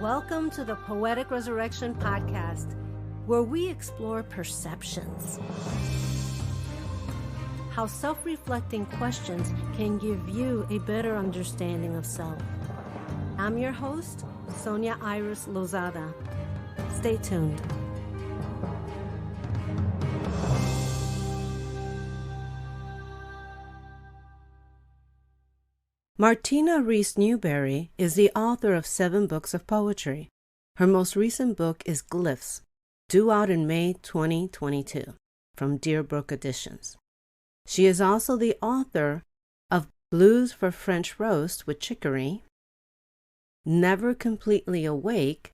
Welcome to the Poetic Resurrection Podcast, where we explore perceptions. How self-reflecting questions can give you a better understanding of self. I'm your host, Sonia Iris Lozada. Stay tuned. Martina Reisz Newberry is the author of 7 books of poetry. Her most recent book is Glyphs, due out in May 2022, from Deerbrook Editions. She is also the author of Blues for French Roast with Chicory, Never Completely Awake,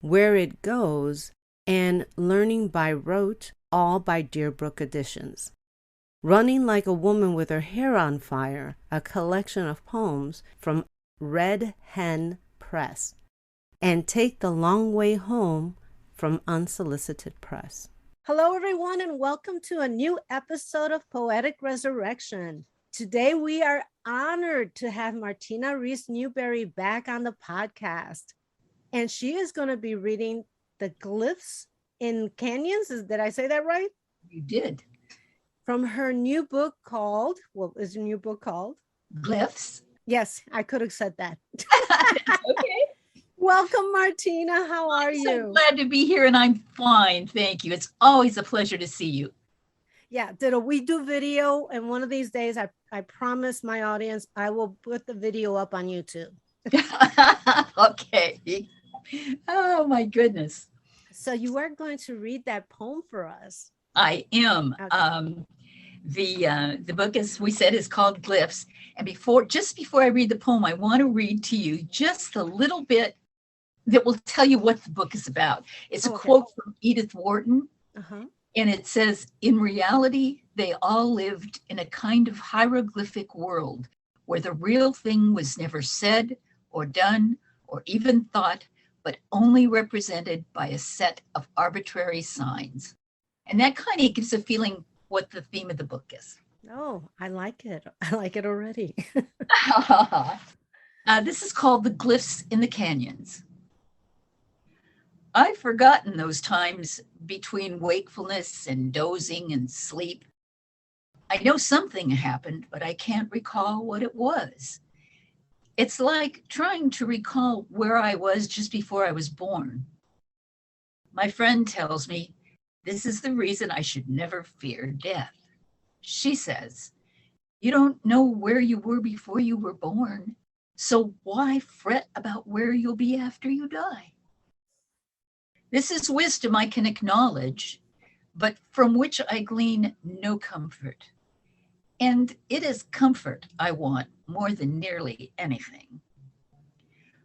Where It Goes, and Learning by Rote, all by Deerbrook Editions. Running Like a Woman with Her Hair on Fire, a collection of poems from Hen Press, and Take the Long Way Home from Unsolicited Press. Hello, everyone, and welcome to a new episode of Poetic Resurrection. Today, we are honored to have Martina Reisz Newberry back on the podcast, and she is going to be reading the Glyphs in Canyons. Did I say that right? You did. From her new book called, what is your new book called? Glyphs. Yes, I could have said that. Okay. Welcome, Martina. How are you? I'm so glad to be here, and I'm fine. Thank you. It's always a pleasure to see you. Yeah, we do video, and one of these days, I promise my audience, I will put the video up on YouTube. Okay. Oh, my goodness. So you are going to read that poem for us. I am. Okay. The book, as we said, is called Glyphs. And just before I read the poem, I want to read to you just a little bit that will tell you what the book is about. It's a quote from Edith Wharton. Uh-huh. And it says, "In reality, they all lived in a kind of hieroglyphic world where the real thing was never said or done or even thought, but only represented by a set of arbitrary signs." And that kind of gives a feeling what the theme of the book is. Oh, I like it. I like it already. This is called The Glyphs in the Canyons. I've forgotten those times between wakefulness and dozing and sleep. I know something happened, but I can't recall what it was. It's like trying to recall where I was just before I was born. My friend tells me, this is the reason I should never fear death. She says, you don't know where you were before you were born, so why fret about where you'll be after you die? This is wisdom I can acknowledge, but from which I glean no comfort. And it is comfort I want more than nearly anything.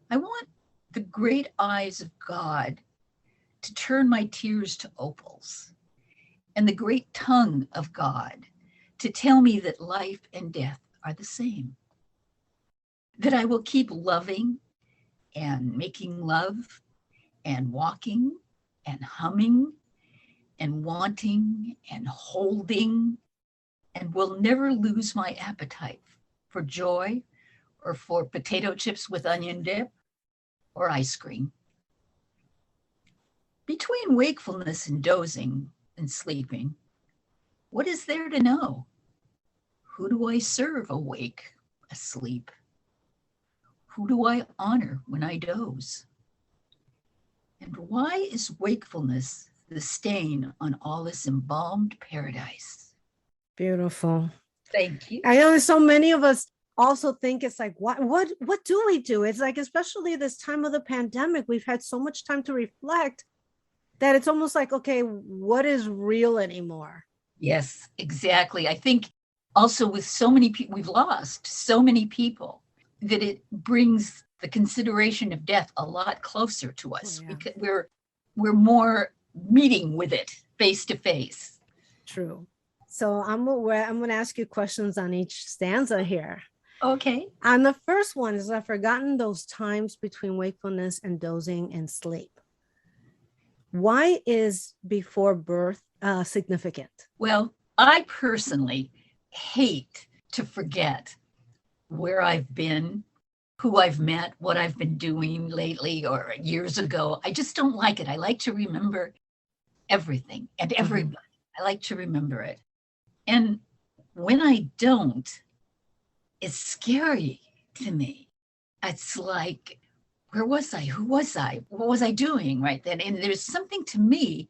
I want the great eyes of God to turn my tears to opals, and the great tongue of God to tell me that life and death are the same. That I will keep loving and making love and walking and humming and wanting and holding, and will never lose my appetite for joy or for potato chips with onion dip or ice cream. Between wakefulness and dozing and sleeping, what is there to know? Who do I serve awake, asleep? Who do I honor when I doze? And why is wakefulness the stain on all this embalmed paradise? Beautiful. Thank you. I know so many of us also think it's like, what do we do? It's like, especially this time of the pandemic, we've had so much time to reflect that it's almost like, okay, what is real anymore? Yes, exactly. I think also with so many people, we've lost so many people that it brings the consideration of death a lot closer to us. Because we're more meeting with it face to face. True. So I'm going to ask you questions on each stanza here. Okay. And the first one is, I've forgotten those times between wakefulness and dozing and sleep. Why is before birth significant? Well, I personally hate to forget where I've been who I've met, what I've been doing lately or years ago. I just don't like it. I like to remember everything and everybody. I like to remember it. And when I don't, it's scary to me. It's like, where was I? Who was I? What was I doing right then? And there's something to me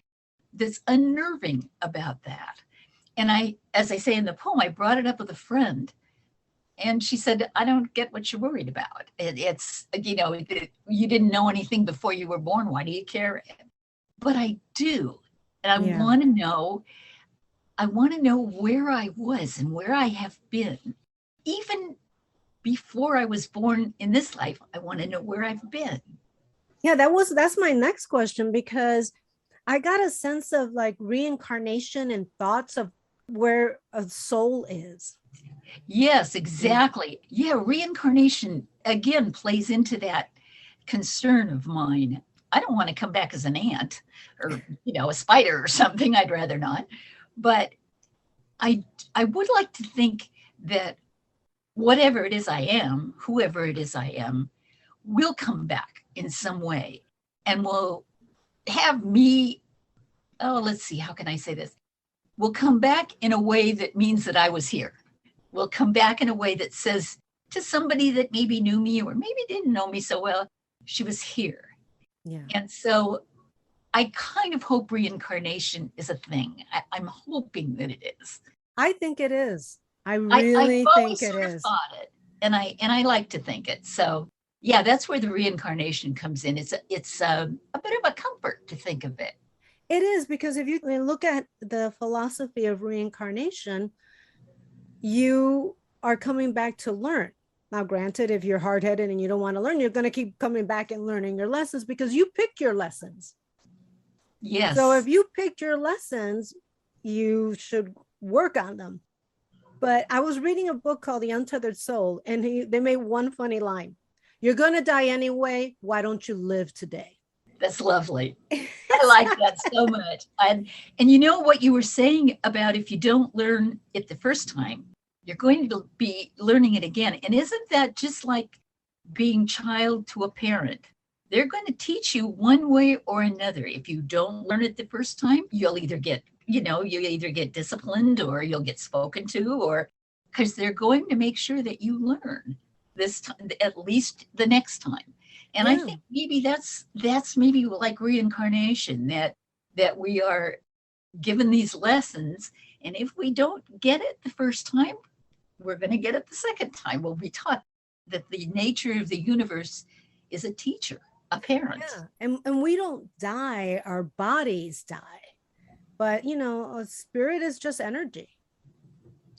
that's unnerving about that. And I, as I say in the poem, I brought it up with a friend. And she said, I don't get what you're worried about. It's, you know, you didn't know anything before you were born. Why do you care? But I do. And I want to know, where I was and where I have been. Even before I was born in this life, I want to know where I've been. Yeah, that's my next question, because I got a sense of like reincarnation and thoughts of where a soul is. Yes, exactly. Yeah, reincarnation again plays into that concern of mine. I don't want to come back as an ant or, you know, a spider or something. I'd rather not. But I would like to think that whatever it is I am, whoever it is I am, will come back in some way and will have me, let's see, how can I say this? Will come back in a way that means that I was here. Will come back in a way that says to somebody that maybe knew me or maybe didn't know me so well, she was here. Yeah. And so I kind of hope reincarnation is a thing. I'm hoping that it is. I think it is. I really think it is. Thought it, and I like to think it. So yeah, that's where the reincarnation comes in. It's a bit of a comfort to think of it. It is, because if you look at the philosophy of reincarnation, you are coming back to learn. Now, granted, if you're hard-headed and you don't want to learn, you're going to keep coming back and learning your lessons because you pick your lessons. Yes. So if you picked your lessons, you should work on them. But I was reading a book called The Untethered Soul, and they made one funny line. You're going to die anyway. Why don't you live today? That's lovely. I like that so much. And you know what you were saying about if you don't learn it the first time, you're going to be learning it again. And isn't that just like being child to a parent? They're going to teach you one way or another. If you don't learn it the first time, you'll either get disciplined or you'll get spoken to, or because they're going to make sure that you learn this time, at least the next time. And I think maybe that's maybe like reincarnation, that we are given these lessons. And if we don't get it the first time, we're going to get it the second time. We'll be taught that the nature of the universe is a teacher, a parent. Yeah. And we don't die, our bodies die. But, you know, a spirit is just energy.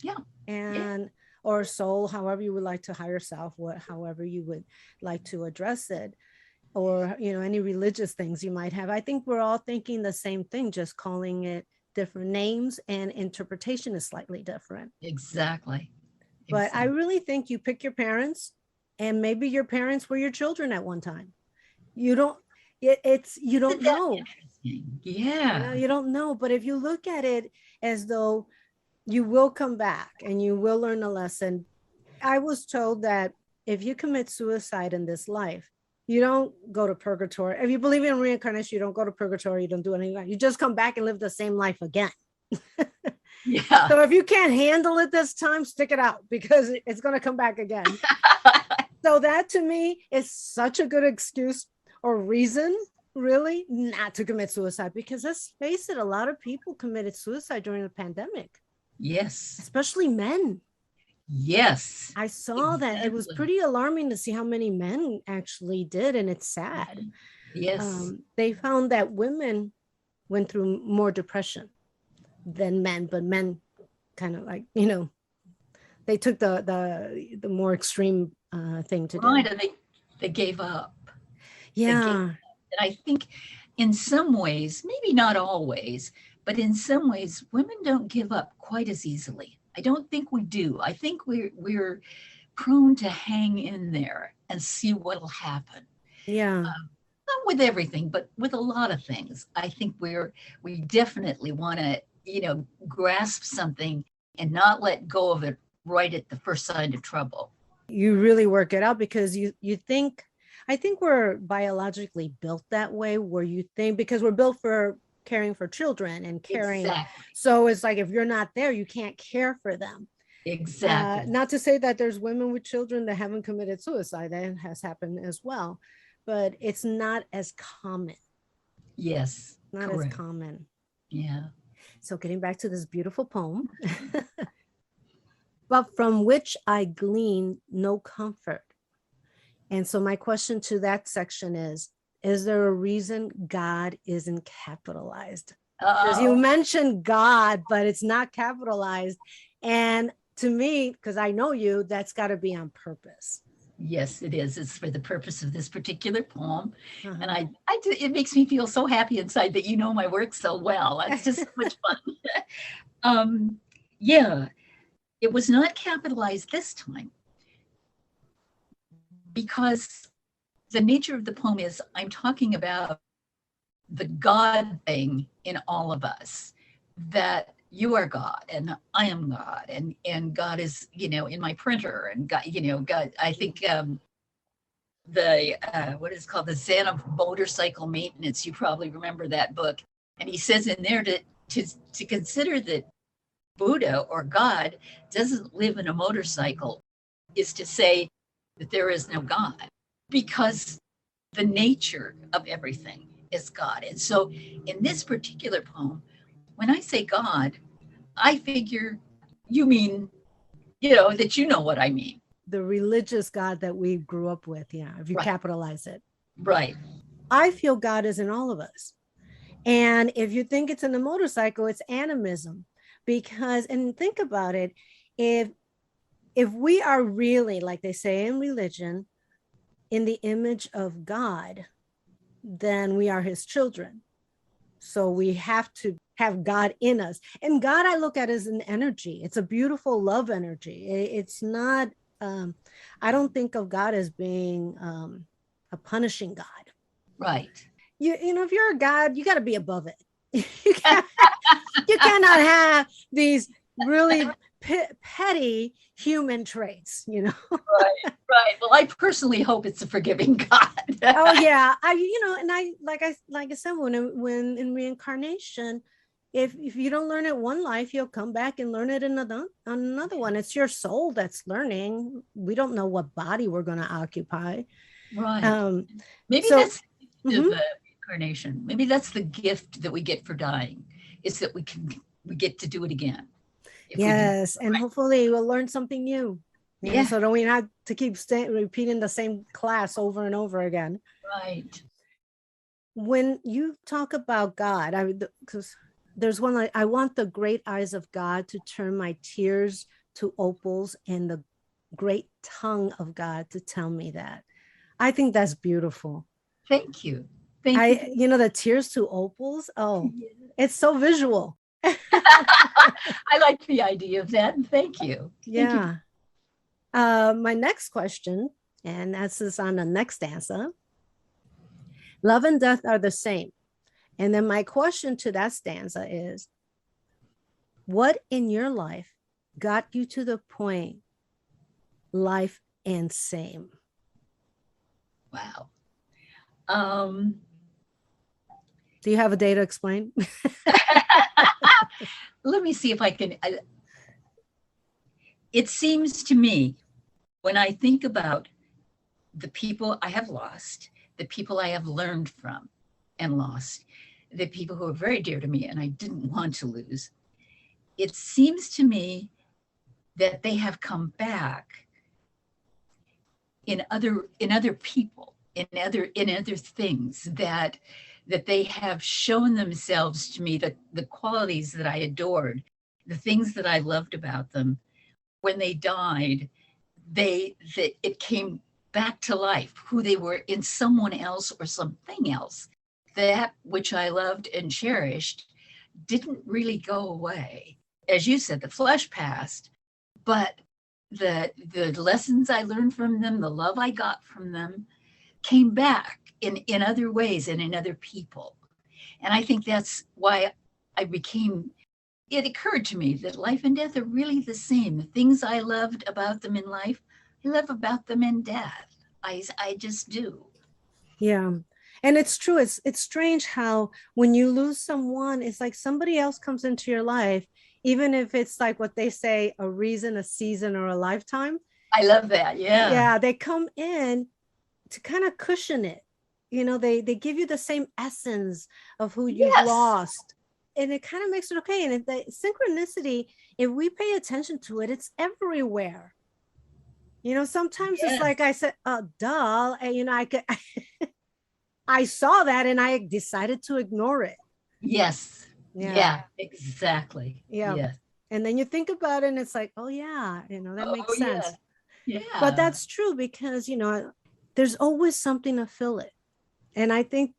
Yeah. And or soul, however you would like to higher self, however you would like to address it, or, you know, any religious things you might have. I think we're all thinking the same thing, just calling it different names, and interpretation is slightly different. Exactly. But I really think you pick your parents, and maybe your parents were your children at one time. You don't know. Yeah. You don't know. But if you look at it as though you will come back and you will learn a lesson. I was told that if you commit suicide in this life, you don't go to purgatory. If you believe in reincarnation, you don't go to purgatory. You don't do anything. You just come back and live the same life again. Yeah. So if you can't handle it this time, stick it out, because it's going to come back again. So that to me is such a good excuse or reason, really, not to commit suicide, because let's face it, a lot of people committed suicide during the pandemic. Yes. Especially men. Yes. I saw that. It was pretty alarming to see how many men actually did, and it's sad. Yes. They found that women went through more depression than men, but men kind of like, you know, they took the more extreme thing to do. Right, and they gave up. Yeah. And I think in some ways, maybe not always, but in some ways, women don't give up quite as easily. I don't think we do. I think we're prone to hang in there and see what'll happen. Yeah. Not with everything, but with a lot of things. I think we definitely want to, you know, grasp something and not let go of it right at the first sign of trouble. You really work it out because you think, I think we're biologically built that way, where you think, because we're built for caring for children and caring. Exactly. So it's like, if you're not there, you can't care for them. Exactly. Not to say that there's women with children that haven't committed suicide. That has happened as well, but it's not as common. Yes. Not correct. as common. Yeah. So getting back to this beautiful poem, but from which I glean no comfort. And so my question to that section is there a reason God isn't capitalized? Because you mentioned God, but it's not capitalized. And to me, because I know you, that's got to be on purpose. Yes, it is. It's for the purpose of this particular poem. And it makes me feel so happy inside that you know my work so well. It's just so much fun. Yeah, it was not capitalized this time because the nature of the poem is I'm talking about the God thing in all of us, that you are God and I am God, and God is, in my printer, and God, God, I think what is called the Zen of Motorcycle Maintenance. You probably remember that book. And he says in there to consider that Buddha or God doesn't live in a motorcycle is to say that there is no God, because the nature of everything is God. And so in this particular poem, when I say God, I figure you mean, that you know what I mean. The religious God that we grew up with, if you capitalize it. Right. I feel God is in all of us. And if you think it's in the motorcycle, it's animism. Because, and think about it, if we are really, like they say in religion, in the image of God, then we are his children. So we have to have God in us. And God, I look at as an energy. It's a beautiful love energy. It's not, I don't think of God as being a punishing God. Right. You know, if you're a God, you got to be above it. You cannot have these really petty human traits, Right. Well, I personally hope it's a forgiving God. Oh yeah, and I like I said, when in reincarnation, if you don't learn it one life, you'll come back and learn it another one. It's your soul that's learning. We don't know what body we're going to occupy. Right. Maybe that's the reincarnation. Maybe that's the gift that we get for dying, is that we get to do it again. Yes, and hopefully we'll learn something new. So that we not to keep repeating the same class over and over again. Right. When you talk about God, because there's one like, I want the great eyes of God to turn my tears to opals, and the great tongue of God to tell me that. I think that's beautiful. Thank you. Thank you. The tears to opals. Oh, it's so visual. I like the idea of that. And thank you. Yeah. Thank you. My next question, and that's on the next stanza. Love and death are the same. And then my question to that stanza is, what in your life got you to the point life and same? Wow. Do you have a day to explain? Let me see if I can. It seems to me, when I think about the people I have lost, the people I have learned from and lost, the people who are very dear to me and I didn't want to lose, it seems to me that they have come back in other people, in other things, that they have shown themselves to me, the qualities that I adored, the things that I loved about them. When they died, it came back to life, who they were in someone else or something else. That which I loved and cherished didn't really go away. As you said, the flesh passed, but the lessons I learned from them, the love I got from them, came back in other ways and in other people. And I think that's why it occurred to me that life and death are really the same. The things I loved about them in life, love about them in death. I just do. Yeah. And it's true. It's strange how when you lose someone, it's like somebody else comes into your life, even if it's like what they say, a reason, a season, or a lifetime. I love that. Yeah. Yeah, they come in to kind of cushion it. You know, they give you the same essence of who you've Yes. lost. And it kind of makes it okay. And the synchronicity, if we pay attention to it, it's everywhere. You know, sometimes Yes. it's like I said, duh. And, you know, I saw that and I decided to ignore it. Yes. Yeah, exactly. Yeah. Yes. And then you think about it and it's like, oh yeah, you know, that makes sense. Yeah. But that's true because, you know, there's always something to fill it. And I think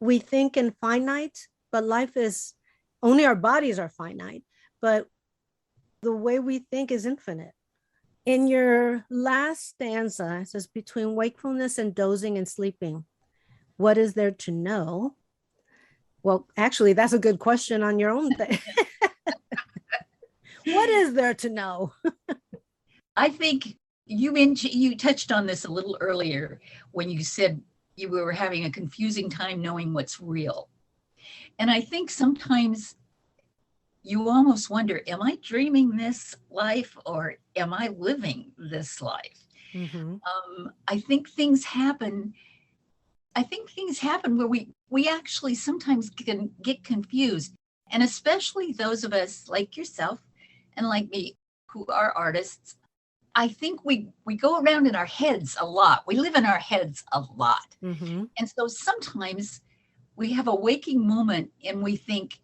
we think in finite, but life is only our bodies are finite, but the way we think is infinite. In your last stanza, it says, between wakefulness and dozing and sleeping, what is there to know? Well, actually, that's a good question on your own thing. What is there to know? I think you touched on this a little earlier when you said you were having a confusing time knowing what's real. And I think sometimes you almost wonder, am I dreaming this life or am I living this life? Mm-hmm. I think things happen. I think things happen where we actually sometimes can get confused. And especially those of us like yourself and like me who are artists, I think we go around in our heads a lot. We live in our heads a lot. Mm-hmm. And so sometimes we have a waking moment and we think,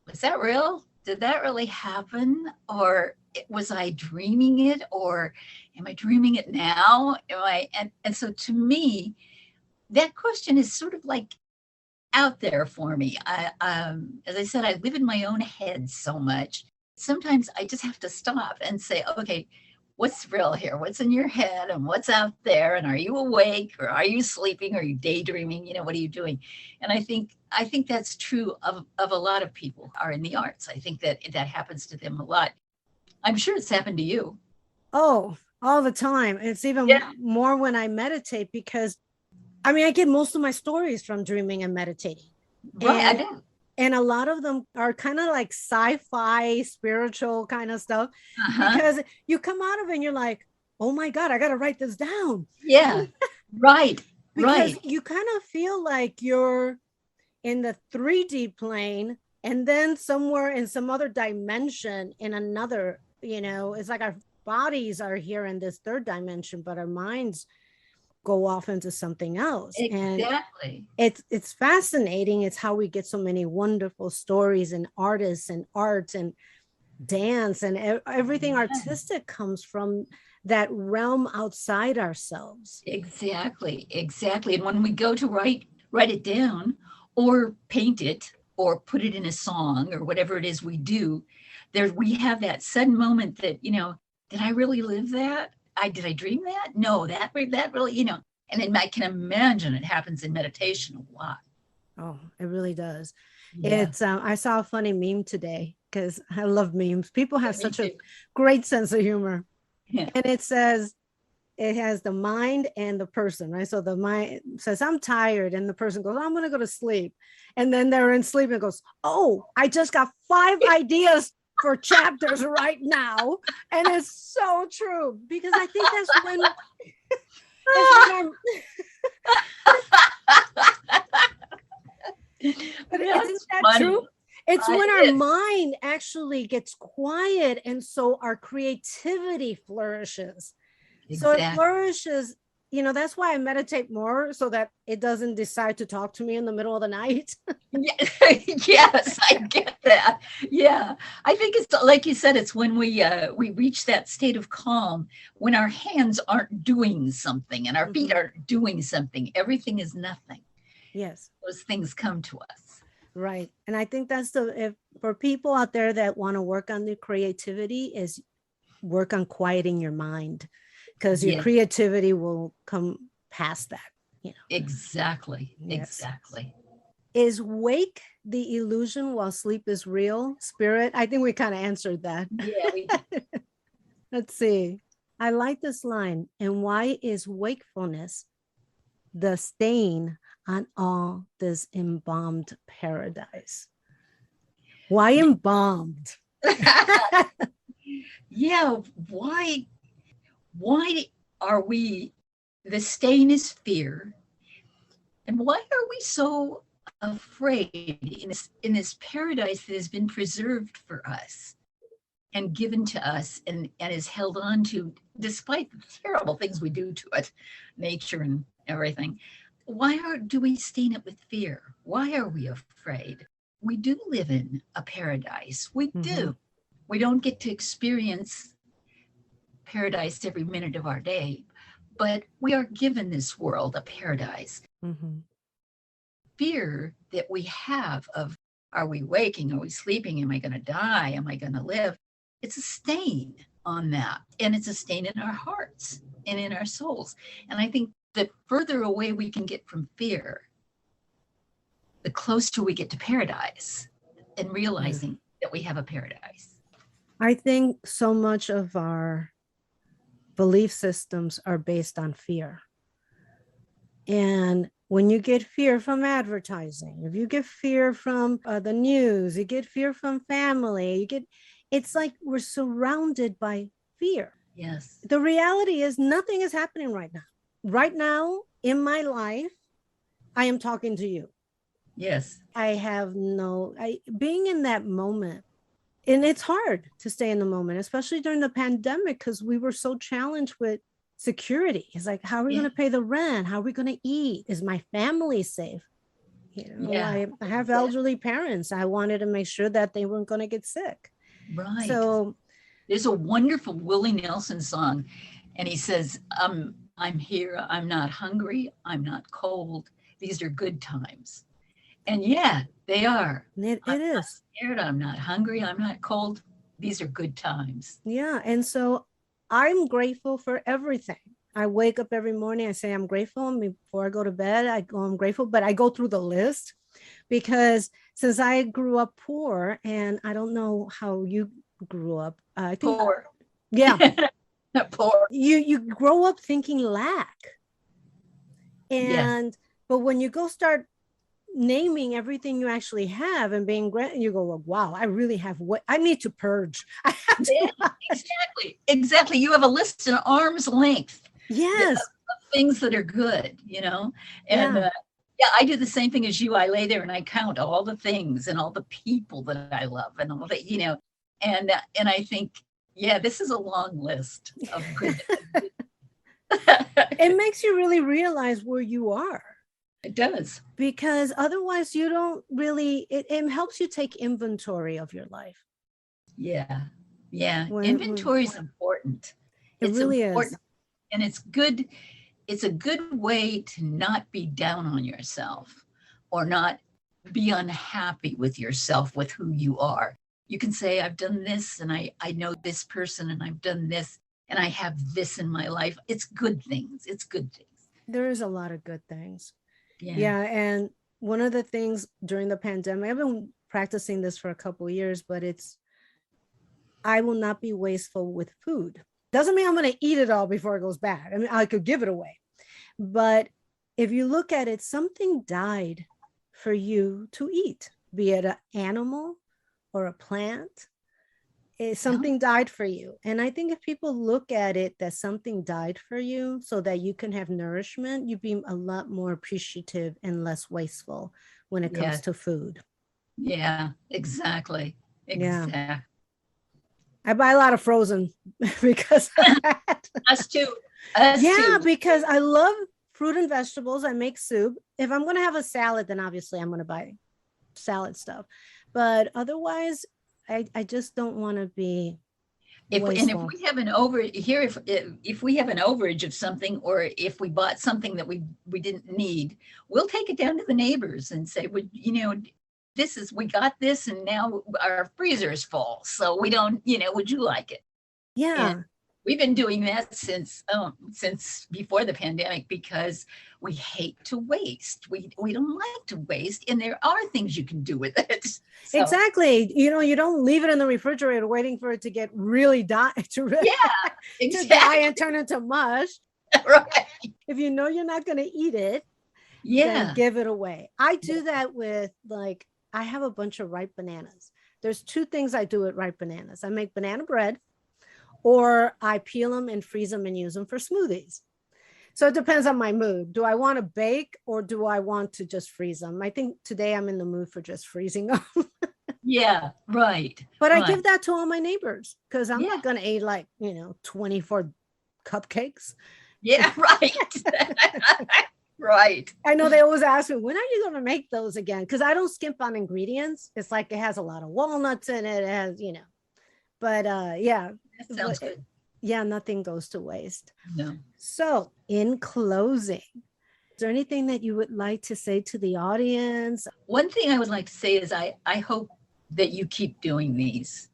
was that real? Did that really happen? Or was I dreaming it? Or am I dreaming it now? And so to me, that question is sort of like out there for me. As I said, I live in my own head so much. Sometimes I just have to stop and say, okay, what's real here? What's in your head and what's out there? And are you awake or are you sleeping? Are you daydreaming? You know, what are you doing? And I think that's true of a lot of people who are in the arts. I think that happens to them a lot. I'm sure it's happened to you. Oh, all the time. It's even more when I meditate because I mean, I get most of my stories from dreaming and meditating. Right. And a lot of them are kind of like sci-fi, spiritual kind of stuff, because you come out of it and you're like, oh my God, I got to write this down. Yeah, right. Because you kind of feel like you're in the 3D plane and then somewhere in some other dimension in another, you know, it's like our bodies are here in this third dimension, but our minds go off into something else. Exactly. And it's fascinating. It's how we get so many wonderful stories and artists and art and dance and everything artistic comes from that realm outside ourselves. Exactly. And when we go to write it down or paint it or put it in a song or whatever it is we do, we have that sudden moment that, you know, did I really live that? Did I dream that? No, that really, you know, and then I can imagine it happens in meditation a lot. Oh, it really does. Yeah. It's I saw a funny meme today because I love memes. People have such a great sense of humor. Yeah. And it says, it has the mind and the person, right? So the mind says, I'm tired. And the person goes, I'm going to go to sleep. And then they're in sleep and goes, oh, I just got 5 ideas for chapters right now. And it's so true because I think that's when but isn't that funny. True? It's when our mind actually gets quiet and so our creativity flourishes. Exactly. So it flourishes, you know, that's why I meditate more so that it doesn't decide to talk to me in the middle of the night. Yes, I get that. Yeah, I think it's like you said, it's when we reach that state of calm, when our hands aren't doing something and our feet aren't doing something, everything is nothing. Yes. Those things come to us. Right. And I think that's for people out there that want to work on their creativity is work on quieting your mind because your creativity will come past that, you know. Exactly. Yes. Exactly. Is wake the illusion while sleep is real? Spirit? I think we kind of answered that. Yeah. Let's see. I like this line. And why is wakefulness the stain on all this embalmed paradise? Why embalmed? Yeah, why are we, the stain is fear. And why are we so afraid in this paradise that has been preserved for us and given to us and is held on to despite the terrible things we do to it, nature and everything? Why do we stain it with fear? Why are we afraid? We do live in a paradise. We do. We don't get to experience paradise every minute of our day, but we are given this world a paradise. Fear that we have of, are we waking? Are we sleeping? Am I going to die? Am I going to live? It's a stain on that. And it's a stain in our hearts and in our souls. And I think the further away we can get from fear, the closer we get to paradise and realizing that we have a paradise. I think so much of our belief systems are based on fear. And when you get fear from advertising, if you get fear from the news, you get fear from family, it's like we're surrounded by fear. Yes. The reality is nothing is happening right now. Right now in my life, I am talking to you. Yes. I have being in that moment. And it's hard to stay in the moment, especially during the pandemic, because we were so challenged with security. It's like, how are we going to pay the rent? How are we going to eat? Is my family safe? I have elderly parents. I wanted to make sure that they weren't going to get sick. Right. So there's a wonderful Willie Nelson song, and he says, I'm here. I'm not hungry. I'm not cold. These are good times. And yeah, they are. It is. Not scared. I'm not hungry. I'm not cold. These are good times. Yeah. And so I'm grateful for everything. I wake up every morning. I say I'm grateful. And before I go to bed, I'm grateful. But I go through the list because since I grew up poor, and I don't know how you grew up. I think poor. Yeah. Poor. You grow up thinking lack. And but when you go start naming everything you actually have and being grateful, you go, well, wow, I really have what I need to purge. Exactly. You have a list in arm's length. Yes. Of things that are good, and I do the same thing as you. I lay there and I count all the things and all the people that I love and all that, and I think, this is a long list of good. It makes you really realize where you are. It does. Because otherwise you don't really, it helps you take inventory of your life. Yeah. Inventory is important. It's really important. And it's good. It's a good way to not be down on yourself or not be unhappy with yourself, with who you are. You can say, I've done this and I know this person and I've done this and I have this in my life. It's good things. It's good things. There is a lot of good things. Yeah. And one of the things during the pandemic, I've been practicing this for a couple of years, but I will not be wasteful with food. Doesn't mean I'm going to eat it all before it goes bad. I mean, I could give it away. But if you look at it, something died for you to eat, be it an animal or a plant. Something died for you. And I think if people look at it that something died for you so that you can have nourishment, you'd be a lot more appreciative and less wasteful when it comes to food. Yeah, exactly. Yeah. I buy a lot of frozen because of that. Us too. Because I love fruit and vegetables. I make soup. If I'm going to have a salad, then obviously I'm going to buy salad stuff. But otherwise, I just don't want to be wasteful. If we have an if we have an overage of something, or if we bought something that we didn't need, we'll take it down to the neighbors and say, we got this and now our freezer is full, so we don't, would you like it? Yeah. We've been doing that since before the pandemic because we hate to waste. We don't like to waste, and there are things you can do with it. So, exactly. You don't leave it in the refrigerator waiting for it to get really exactly. to die and turn into mush. Right. If you know you're not going to eat it, Yeah. then give it away. I do that with, like, I have a bunch of ripe bananas. There's two things I do with ripe bananas. I make banana bread, or I peel them and freeze them and use them for smoothies. So it depends on my mood. Do I want to bake, or do I want to just freeze them? I think today I'm in the mood for just freezing them. Yeah, right. But right. I give that to all my neighbors because I'm not going to eat 24 cupcakes. Yeah, right. Right. I know they always ask me, when are you going to make those again? Because I don't skimp on ingredients. It's like it has a lot of walnuts in it. It has, but yeah. That sounds good. Yeah, nothing goes to waste. No. So in closing, is there anything that you would like to say to the audience? One thing I would like to say is I hope that you keep doing these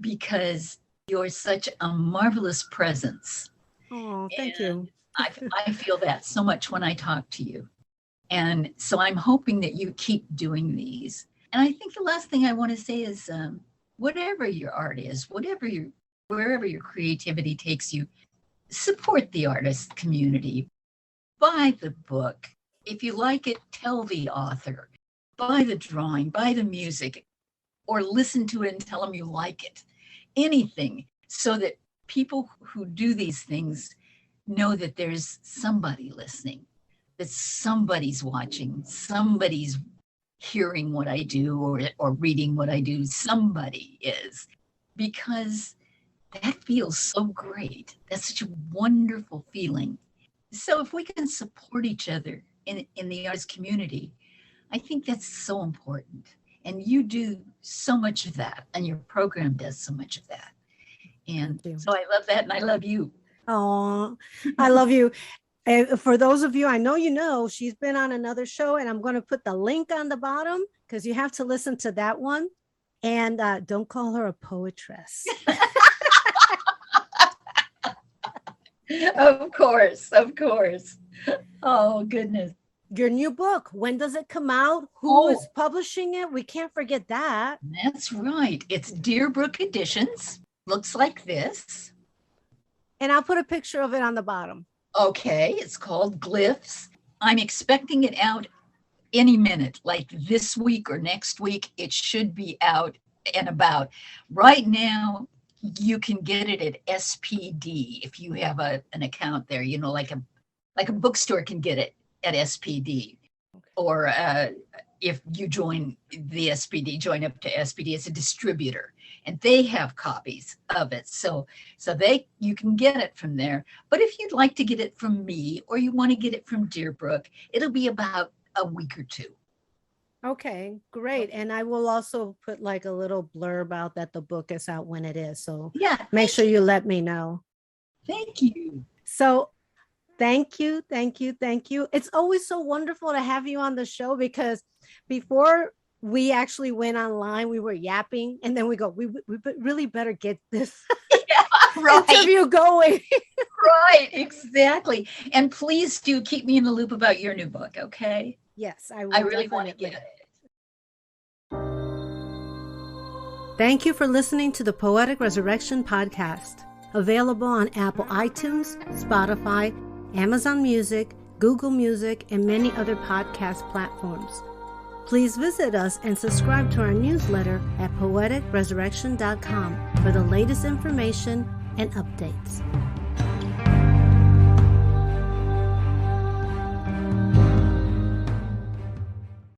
because you're such a marvelous presence. Oh, thank you. I feel that so much when I talk to you. And so I'm hoping that you keep doing these. And I think the last thing I want to say is whatever your art is, wherever your creativity takes you, support the artist community. Buy the book. If you like it, tell the author. Buy the drawing, buy the music, or listen to it and tell them you like it. Anything, so that people who do these things know that there's somebody listening, that somebody's watching, somebody's hearing what I do or reading what I do. Somebody is, because that feels so great. That's such a wonderful feeling. So if we can support each other in the arts community, I think that's so important. And you do so much of that, and your program does so much of that. And so I love that, and I love you. Oh, I love you. For those of you, I know, she's been on another show, and I'm going to put the link on the bottom because you have to listen to that one. And don't call her a poetress. Of course. Oh, goodness. Your new book, when does it come out? Who is publishing it? We can't forget that. That's right. It's Deerbrook Editions. Looks like this. And I'll put a picture of it on the bottom. Okay, it's called Glyphs. I'm expecting it out any minute, like this week or next week. It should be out and about. Right now, you can get it at SPD if you have an account there, like a bookstore can get it at SPD. Or if you join the SPD, join up to SPD, it's a distributor. And they have copies of it. So you can get it from there. But if you'd like to get it from me, or you want to get it from Deerbrook, it'll be about a week or two. Okay, great. And I will also put like a little blurb out that the book is out when it is. So yeah, make sure you let me know. Thank you. So thank you. It's always so wonderful to have you on the show, because before we actually went online, we were yapping, and then we really better get this interview going. Right, exactly. And please do keep me in the loop about your new book, okay? Yes, I will. I really want to get it. Thank you for listening to the Poetic Resurrection podcast, available on Apple iTunes, Spotify, Amazon Music, Google Music, and many other podcast platforms. Please visit us and subscribe to our newsletter at poeticresurrection.com for the latest information and updates.